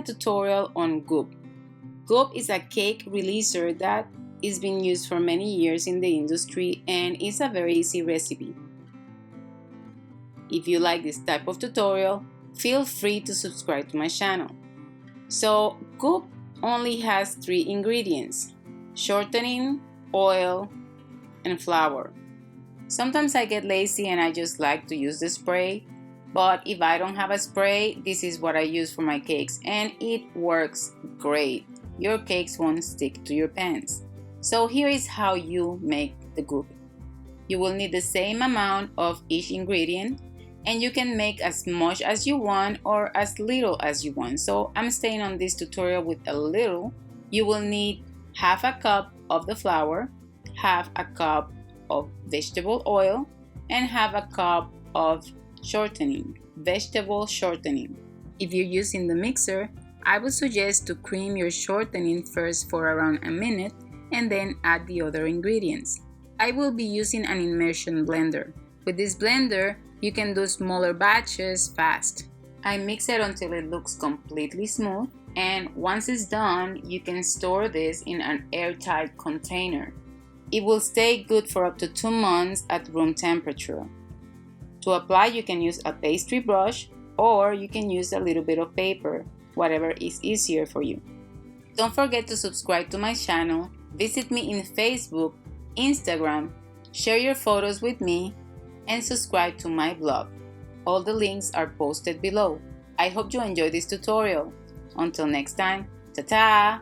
tutorial on Goop. Goop is a cake releaser that is being used for many years in the industry and is a very easy recipe. If you like this type of tutorial, feel free to subscribe to my channel. So Goop only has 3 ingredients: shortening, oil, and flour. Sometimes I get lazy and I just like to use the spray, but if I don't have a spray, this is what I use for my cakes and it works great. Your cakes won't stick to your pans. So here is how you make the Goop. You will need the same amount of each ingredient, and you can make as much as you want or as little as you want. So I'm staying on this tutorial with a little. You will need half a cup of the flour, half a cup of vegetable oil, and half a cup of shortening, vegetable shortening. If you're using the mixer, I would suggest to cream your shortening first for around a minute and then add the other ingredients. I will be using an immersion blender. With this blender, you can do smaller batches fast. I mix it until it looks completely smooth, and once it's done, you can store this in an airtight container. It will stay good for up to 2 months at room temperature. To apply, you can use a pastry brush or you can use a little bit of paper, whatever is easier for you. Don't forget to subscribe to my channel, visit me in Facebook, Instagram, share your photos with me, and subscribe to my blog. All the links are posted below. I hope you enjoyed this tutorial. Until next time, ta-ta!